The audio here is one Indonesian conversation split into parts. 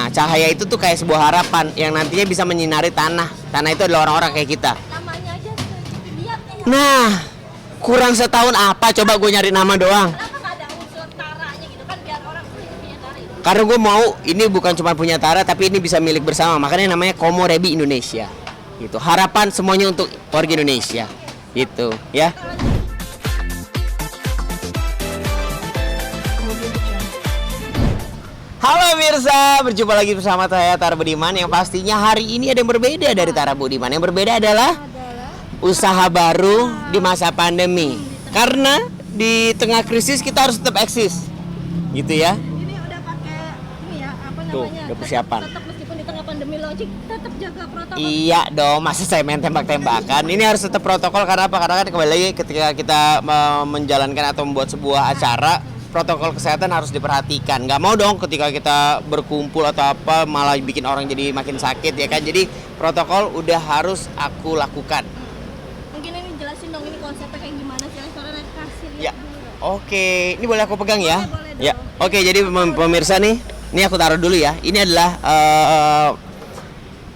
Nah, cahaya itu tuh kayak sebuah harapan yang nantinya bisa menyinari tanah. Tanah itu adalah orang-orang kayak kita. Namanya aja lihat nih. Nah, kurang setahun apa coba gue nyari nama doang. Kenapa nggak ada unsur taranya gitu kan biar orang punya tara itu. Karena gue mau ini bukan cuma punya Tara tapi ini bisa milik bersama. Makanya namanya Komorebi Indonesia. Gitu. Harapan semuanya untuk warga Indonesia. Gitu, ya. Halo Mirsa, berjumpa lagi bersama saya Tara Budiman. Yang pastinya hari ini ada yang berbeda dari Tara Budiman. Yang berbeda adalah usaha baru di masa pandemi. Karena di tengah krisis kita harus tetap eksis. Gitu ya. Ini udah pakai ini ya apa namanya? Tuh, udah persiapan. Tetap meskipun di tengah pandemi launching tetap jaga protokol. Iya dong, masa saya main tembak-tembakan. Ini harus tetap protokol karena apa? Karena kan kembali lagi ketika kita menjalankan atau membuat sebuah acara, protokol kesehatan harus diperhatikan. Nggak mau dong ketika kita berkumpul atau apa malah bikin orang jadi makin sakit ya kan. Jadi protokol udah harus aku lakukan. Mungkin ini jelasin dong ini konsepnya kayak gimana sih restoran kasih lihat Ya. dulu. Oke, ini boleh aku pegang ya? Boleh dong. Ya. Oke, jadi pemirsa nih, ini aku taruh dulu ya. Ini adalah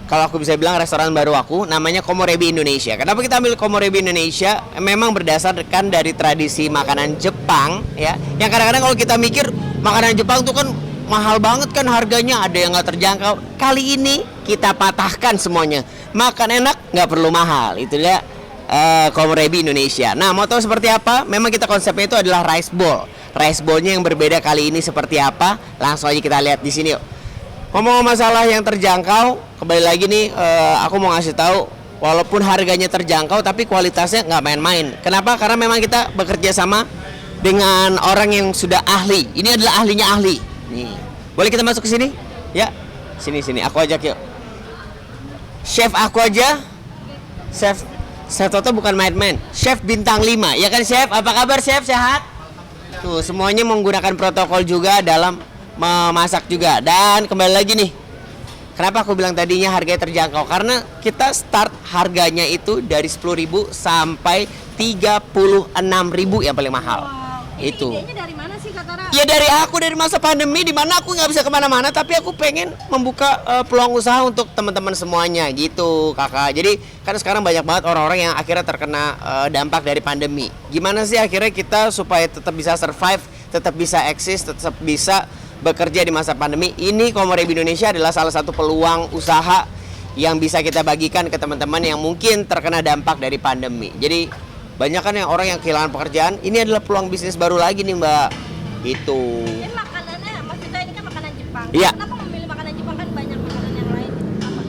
kalau aku bisa bilang restoran baru aku, namanya Komorebi Indonesia. Kenapa kita ambil Komorebi Indonesia? Memang berdasarkan dari tradisi makanan Jepang ya. Yang kadang-kadang kalau kita mikir makanan Jepang tuh kan mahal banget kan harganya, ada yang nggak terjangkau. Kali ini kita patahkan semuanya. Makan enak nggak perlu mahal. Itu dia Komorebi Indonesia. Nah, mau tahu seperti apa? Memang kita konsepnya itu adalah rice bowl. Rice bowl-nya yang berbeda kali ini seperti apa? Langsung aja kita lihat di sini yuk. Ngomong masalah yang terjangkau, kembali lagi nih aku mau ngasih tahu walaupun harganya terjangkau tapi kualitasnya nggak main-main. Kenapa? Karena memang kita bekerja sama dengan orang yang sudah ahli. Ini adalah ahlinya ahli. Nih, boleh kita masuk ke sini? Ya, sini aku ajak yuk. Chef aku aja, Chef Toto bukan main-main. Chef bintang 5, ya kan Chef? Apa kabar Chef? Sehat? Tuh, semuanya menggunakan protokol juga dalam memasak juga. Dan kembali lagi nih, kenapa aku bilang tadinya harganya terjangkau? Karena kita start harganya itu dari 10.000 sampai 36.000 yang paling mahal. Ini Itu. idenya dari mana sih Kak Tara? Ya dari aku, dari masa pandemi di mana aku nggak bisa kemana-mana, tapi aku pengen membuka peluang usaha untuk teman-teman semuanya gitu kakak. Jadi karena sekarang banyak banget orang-orang yang akhirnya terkena dampak dari pandemi. Gimana sih akhirnya kita supaya tetap bisa survive, tetap bisa eksis, tetap bisa bekerja di masa pandemi. Ini Komorebi Indonesia adalah salah satu peluang usaha yang bisa kita bagikan ke teman-teman yang mungkin terkena dampak dari pandemi. Jadi banyak kan yang orang yang kehilangan pekerjaan. Ini adalah peluang bisnis baru lagi nih Mbak. Itu. Ini makanannya, maksudnya ini kan makanan Jepang. Iya. Kenapa memilih makanan Jepang kan banyak makanan yang lain? Apa?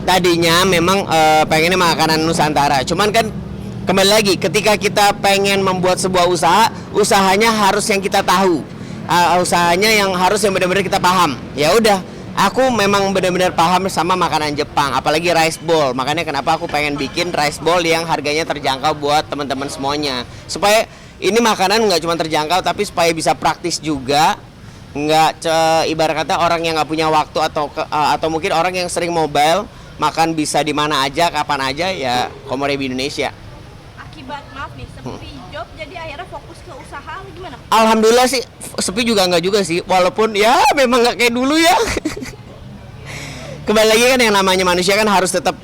Tadinya memang pengennya makanan Nusantara. Cuman kan kembali lagi ketika kita pengen membuat sebuah usaha, usahanya harus yang kita tahu. Usahanya yang harus yang benar-benar kita paham. Ya udah, aku memang benar-benar paham sama makanan Jepang, apalagi rice bowl. Makanya kenapa aku pengen bikin rice bowl yang harganya terjangkau buat teman-teman semuanya. Supaya ini makanan nggak cuma terjangkau, tapi supaya bisa praktis juga. Nggak ibarat kata orang yang nggak punya waktu atau mungkin orang yang sering mobile, makan bisa di mana aja, kapan aja ya Komorebi Indonesia. Akibat maaf nih, sepi job jadi akhirnya fokus ke usaha gimana? Alhamdulillah sih sepi juga nggak juga sih, walaupun ya memang nggak kayak dulu ya. Kembali lagi kan yang namanya manusia kan harus tetap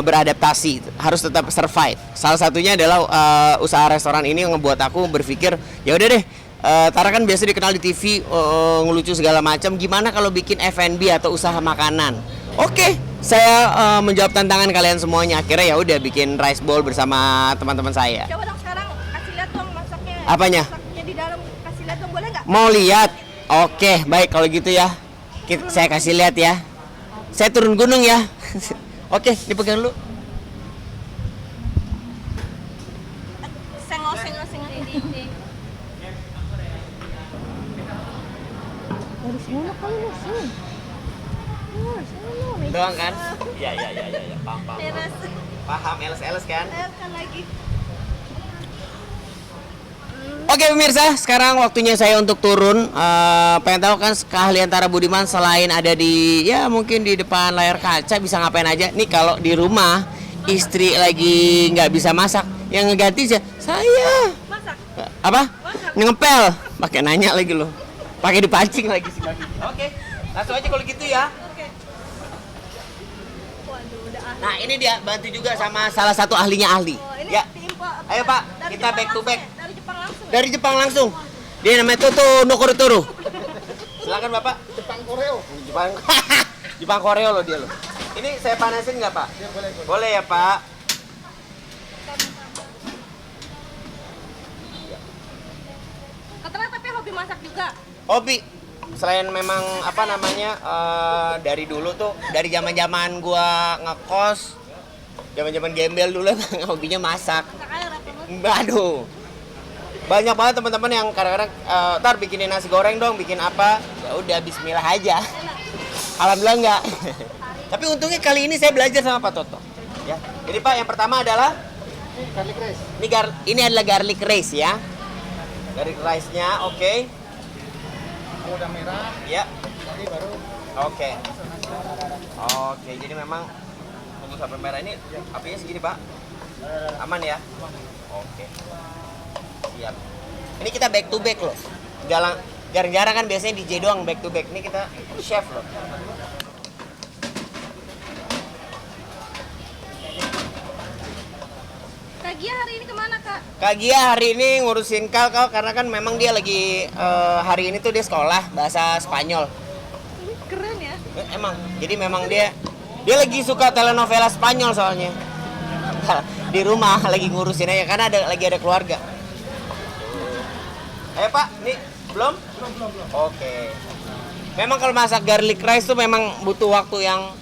beradaptasi, harus tetap survive. Salah satunya adalah usaha restoran ini yang ngebuat aku berpikir ya udah deh, Tara kan biasa dikenal di TV ngelucu segala macam. Gimana kalau bikin F&B atau usaha makanan? Oke, saya menjawab tantangan kalian semuanya. Akhirnya ya udah bikin rice bowl bersama teman-teman saya. Coba dong sekarang kasih lihat dong masaknya. Apanya? Masaknya di dalam kasih lihat dong boleh nggak? Mau lihat? Oke, baik kalau gitu ya. Saya kasih lihat ya. Saya turun gunung ya. Oke, dipegang dulu. Senggol ini. Dari sana kali lu sini. Doang kan? Ya, paham. Teras. Paham, LS kan? Kan lagi. Oke pemirsa, sekarang waktunya saya untuk turun. Pengen tahu kan keahlian Tara Budiman selain ada di ya mungkin di depan layar kaca bisa ngapain aja. Nih kalau di rumah istri lagi nggak bisa masak, yang ngeganti saya. Masak. Apa? Ngepel. Pakai nanya lagi loh. Pakai dipancing lagi sih lagi. Oke. Langsung aja kalau gitu ya. Oke. Waduh, udah ahli. Nah, ini dia bantu juga sama salah satu ahlinya ahli. Oh, ini Ya. diimpor apa? Ayo, Pak. Dari Kita Jepang back to langsung back. ya? Dari Jepang langsung. Ya? Dari Jepang langsung. Dia namanya Toto Nokorotoro. Silakan Bapak. Jepang Koreo. Jepang. Jepang Koreo loh dia loh. Ini saya panasin nggak Pak? Ya, boleh. Boleh ya Pak. Katanya tapi hobi masak juga. Hobi. Selain memang apa namanya dari dulu tuh dari zaman-zaman gua ngekos, zaman-zaman gembel dulu hobinya masak. Masak air apa mas? Aduh. Banyak banget teman-teman yang kadang-kadang ntar bikinin nasi goreng dong, bikin apa? Ya udah bismillah aja. Alhamdulillah enggak. Tapi untungnya kali ini saya belajar sama Pak Toto. Ya. Jadi Pak, yang pertama adalah Garlic rice. ini adalah garlic rice ya. Garlic rice-nya oke. Udah merah. Ya. Jadi baru Oke. Oke, jadi memang tunggu sampai merah ini apinya segini, Pak. Aman ya? Oke. Siap. Ini kita back to back loh. Jarang-jarang kan biasanya DJ doang back to back. Ini kita chef loh. Kak Gia hari ini kemana kak? Kak Gia hari ini ngurusin Kal karena kan memang dia lagi hari ini tuh dia sekolah bahasa Spanyol. Keren ya. Emang. Jadi memang dia lagi suka telenovela Spanyol soalnya. Di rumah lagi ngurusin aja karena lagi ada keluarga. Ayo Pak, nih belum? Belum. Oke. Memang kalau masak garlic rice tuh memang butuh waktu yang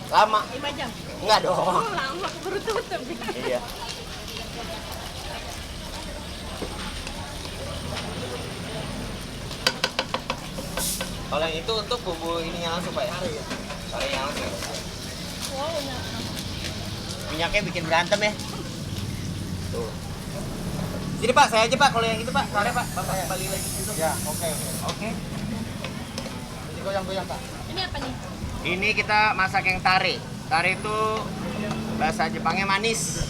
lama. 5 jam. Enggak dong. Oh lama baru tutup. Iya. Kalau yang itu untuk bumbu ininya langsung Pak ya? Karinya langsung. Wow enak. Minyaknya bikin berantem ya. Tuh. Jadi Pak, saya aja Pak kalau yang itu Pak. Sore Pak, Bapak kembali lagi gitu. ya, oke. Oke. Jadi goyang-goyang, Pak. Ini apa nih? Ini kita masak yang tare. Tare itu bahasa Jepangnya manis.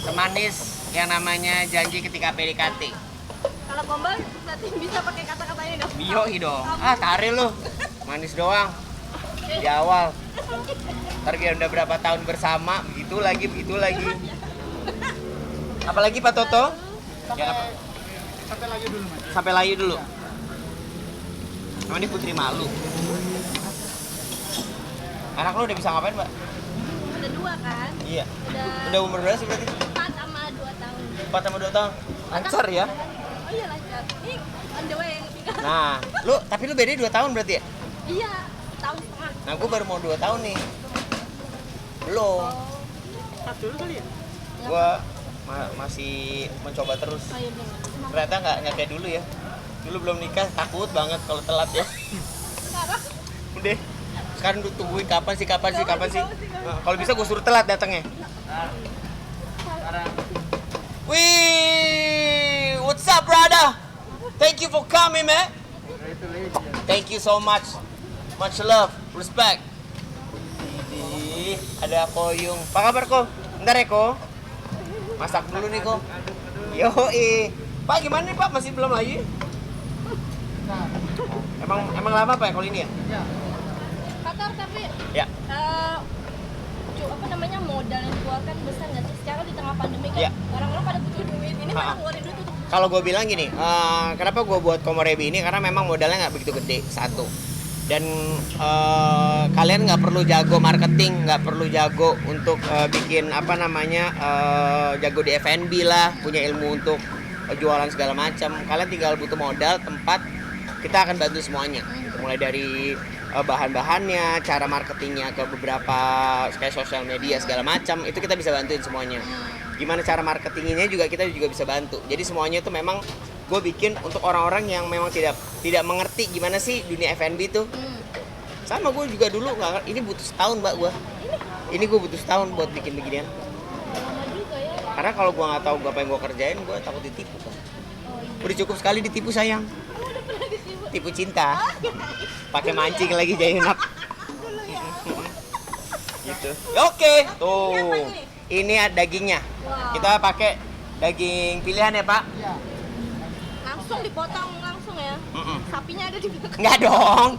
Semanis yang namanya janji ketika PDKT. Kalau gombal berarti bisa pakai kata-kata ini dong. Yoi dong. Ah, tare lu. Manis doang. Di awal. Ntar kita udah berapa tahun bersama, begitu lagi. Apalagi Pak Toto? Ya, apa? Sampai lagi dulu, Mas. Sampai layu dulu. Oh, ini putri malu. Anak lu udah bisa ngapain, Mbak? Udah 2 kan? Iya. Udah Udah umur berapa sih berarti? 4 sama 2 tahun. 4 sama 2 tahun. Lancar ya. Oh iya lancar. Ini on the way yang ketiga. Nah, tapi lu beda 2 tahun berarti ya? Iya, tahun setengah. Nah, gue baru mau 2 tahun nih. Belum. Pas dulu kali ya? Gue masih mencoba terus. Oh iya belum. Ternyata nggak kayak dulu ya. Dulu belum nikah, takut banget kalau telat ya. Sekarang Udah. Sekarang lu tungguin kapan sih? Kapan sih? Nah, kalau bisa gue suruh telat datangnya. Wih, what's up, brother? Thank you for coming, man. Thank you so much. Much love, respect. Ih, ada Koyung. Apa kabar, Ko? Bentar ya, Ko. Masak dulu nih, Ko. Yoi. Pak, gimana nih, Pak? Masih belum lagi? Emang lama Pak ya kalau ini ya? Ya. Qatar tapi Ya. apa namanya modal yang dikeluarkan besar nggak sih sekarang di tengah pandemi kan Ya. orang-orang pada butuh duit ini Ha-ha. pada ngeluarin duit untuk Kalau gue bilang gini, kenapa gue buat Komorebi ini? Karena memang modalnya nggak begitu gede, satu. Dan kalian nggak perlu jago marketing, nggak perlu jago untuk bikin apa namanya, jago di F&B lah, punya ilmu untuk jualan segala macam. Kalian tinggal butuh modal, tempat, kita akan bantu semuanya. Mulai dari bahan-bahannya, cara marketingnya ke beberapa kayak sosial media segala macam, itu kita bisa bantuin semuanya. Gimana cara marketingnya juga kita juga bisa bantu. Jadi semuanya itu memang gue bikin untuk orang-orang yang memang tidak mengerti gimana sih dunia F&B tuh. Sama gue juga dulu nggak ngerti. Ini butuh setahun mbak gue. Ini gue butuh setahun buat bikin beginian. lama juga ya. Karena kalau gue nggak tahu apa yang gue kerjain, gue takut ditipu kan. Udah cukup sekali ditipu sayang. Udah pernah ditipu. Tipu cinta. Pakai mancing lagi Jainab. Gitu. Oke, tuh. Ini apa ini? Ini dagingnya. Wow. Kita pakai daging pilihan ya Pak. Ya. Langsung dipotong langsung ya. Sapinya ada di belakang. Enggak dong.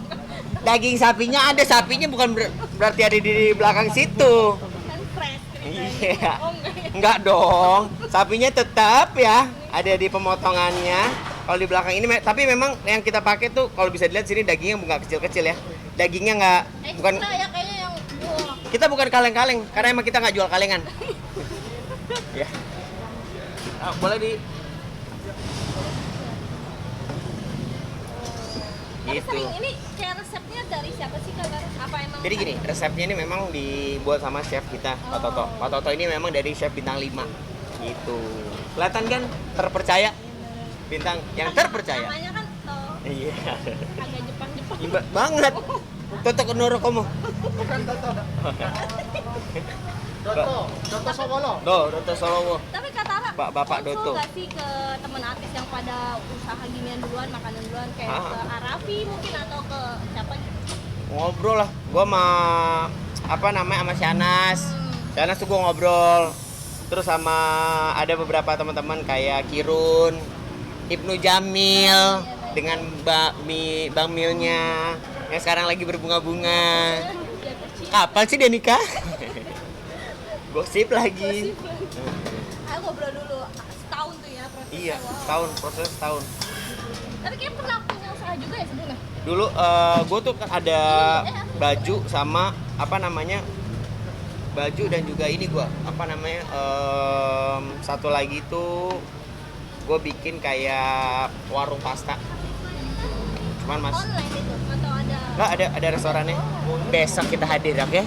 Daging sapinya ada, sapinya bukan berarti ada di belakang situ. Kan fresh ceritanya. Iya. Oh enggak ya. Enggak dong. Sapinya tetap ya ada di pemotongannya. Kalau di belakang ini tapi memang yang kita pakai tuh kalau bisa dilihat sini dagingnya nggak kecil-kecil ya. Dagingnya nggak bukan Extra ya kayaknya yang wah. kita bukan kaleng-kaleng karena emang kita nggak jual kalengan. Ya. Boleh di Tapi gitu. sering ini kayak resepnya dari siapa sih Kak? Apa emang? Jadi gini, resepnya ini memang dibuat sama chef kita, Pak Toto. Pak Toto ini memang dari chef bintang 5. Gitu. Kelihatan kan terpercaya? Bintang yang terpercaya. Namanya kan Iya. agak Jepang-Jepang. Hebat banget. Toto Kenoro kamu. Bukan Toto. Doto Sowolo. Doto Solowo. Tapi Kak Tara, Bapak konsul Doto. nggak sih ke teman artis yang pada usaha ginian duluan, makanan duluan kayak ke Arafi mungkin atau ke siapa gitu? Ngobrol lah. Gua sama Shanas. Shanas tuh gua ngobrol. Terus sama ada beberapa teman-teman kayak Kirun, Ibnu Jamil dengan Bang Milnya yang sekarang lagi berbunga-bunga. Kapan sih dia nikah? Gosip lagi. Ayo ngobrol dulu setahun tuh ya prosesnya. Iya, Wow. proses setahun. Tapi kayak pernah punya usaha juga ya sebelumnya? Dulu gue tuh kan ada baju sama baju dan juga ini gue satu lagi tuh gue bikin kayak warung pasta. Cuman mas Online itu atau ada? nggak ada restorannya. Besok kita hadir, oke?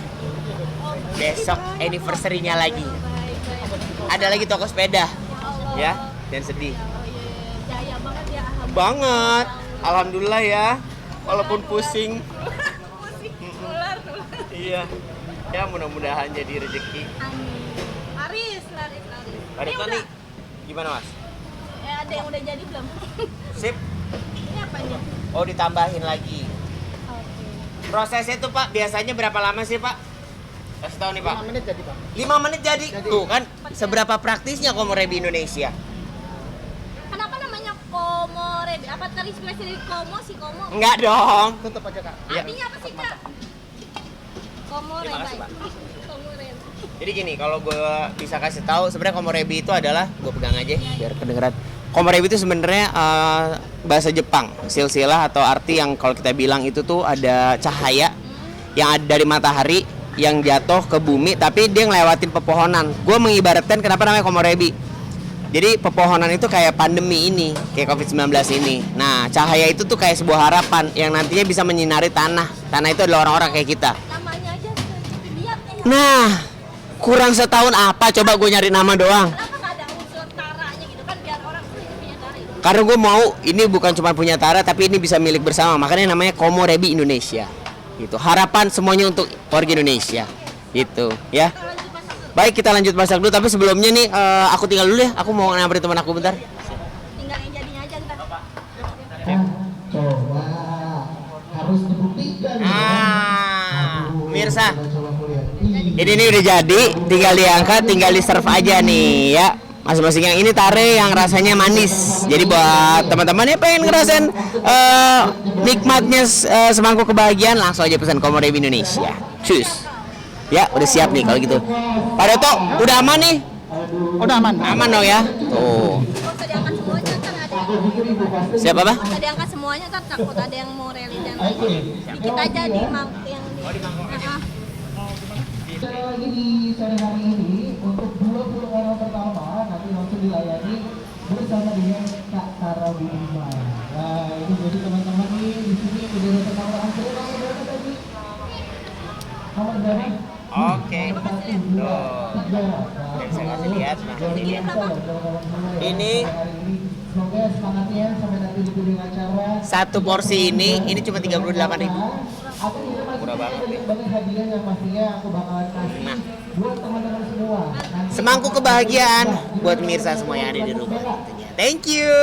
Besok anniversary-nya lagi. Baik. Ada lagi toko sepeda, Allah. ya? Dan sedih. Oh iya, jaya banget ya. Banget. Alhamdulillah ya. Walaupun pusing. Pusing, nular. Iya. Ya mudah-mudahan jadi rezeki. Amin. Laris. Ada Ini tuh udah- nih. Gimana mas? ada yang udah jadi belum? Sip. Ini apanya? Oh ditambahin lagi. Oke. Prosesnya tuh pak biasanya berapa lama sih pak? Kasih tahu nih pak. 5 menit jadi, Pak. 5 menit jadi. Tuh kan seberapa praktisnya komorebi Indonesia. Kenapa namanya komorebi? Apa terinspirasi dari komo si komo? Enggak dong. Tutup aja, Kak. Iya. Artinya apa sih Kak? Komorebi. Terima kasih, Pak. Komorebi. Jadi gini, kalau gue bisa kasih tahu sebenarnya komorebi itu adalah gue pegang aja biar kedengeran. Komorebi itu sebenarnya bahasa Jepang, silsilah atau arti yang kalau kita bilang itu tuh ada cahaya yang ada dari matahari yang jatuh ke bumi tapi dia ngelewatin pepohonan. Gue mengibaratkan kenapa namanya komorebi. Jadi pepohonan itu kayak pandemi ini, kayak COVID-19 ini. Nah, cahaya itu tuh kayak sebuah harapan yang nantinya bisa menyinari tanah. Tanah itu adalah orang-orang kayak kita. Namanya aja lihat ya. Nah, kurang setahun apa? Coba gue nyari nama doang. Kenapa nggak ada unsur taranya gitu kan biar orang punya tara itu. Karena gue mau ini bukan cuma punya Tara tapi ini bisa milik bersama. Makanya namanya Komorebi Indonesia. Gitu. Harapan semuanya untuk warga Indonesia. Gitu, ya. Kita lanjut masak dulu. Baik, kita lanjut masak dulu tapi sebelumnya nih aku tinggal dulu ya. Aku mau nyamperin teman aku bentar. Tinggal yang jadinya aja ntar. Coba harus dibuktikan. Pemirsa. Ini nih udah jadi, tinggal diangkat, tinggal di serve aja nih ya. Masing-masing yang ini tare yang rasanya manis. Jadi buat teman-teman yang pengen ngerasain nikmatnya semangkuk kebahagiaan, langsung aja pesan Komorebi Indonesia. Cus. Ya, udah siap nih kalau gitu. Pak Doto, udah aman nih? Udah aman. Aman dong ya. Tuh. Nggak usah diangkat semuanya ntar ada yang Siap apa? nggak usah diangkat semuanya ntar takut ada yang mau religion lagi. Dikit aja di yang di. Heeh. Sekali lagi di sore hari ini untuk 20 orang pertama nanti langsung dilayani bersama dengan Kak Tara Budiman. Nah ini jadi teman-teman nih di sini udah datang nomor antrian nomor berapa tadi? Nomor berapa? Oke. Nomor 1, 2, Tuh. 3. Oke, saya kasih lihat. Nah, ini dia. Ini semoga semangatnya sampai nanti di ujung acara. Satu porsi ini cuma 38.000. Aku juga masih Murah banget ya. banyak hadiah yang pastinya aku bakalan kasih Nah. buat teman-teman semua. Nanti Semangkuk kebahagiaan buat pemirsa semua yang ada di rumah tentunya. Thank you.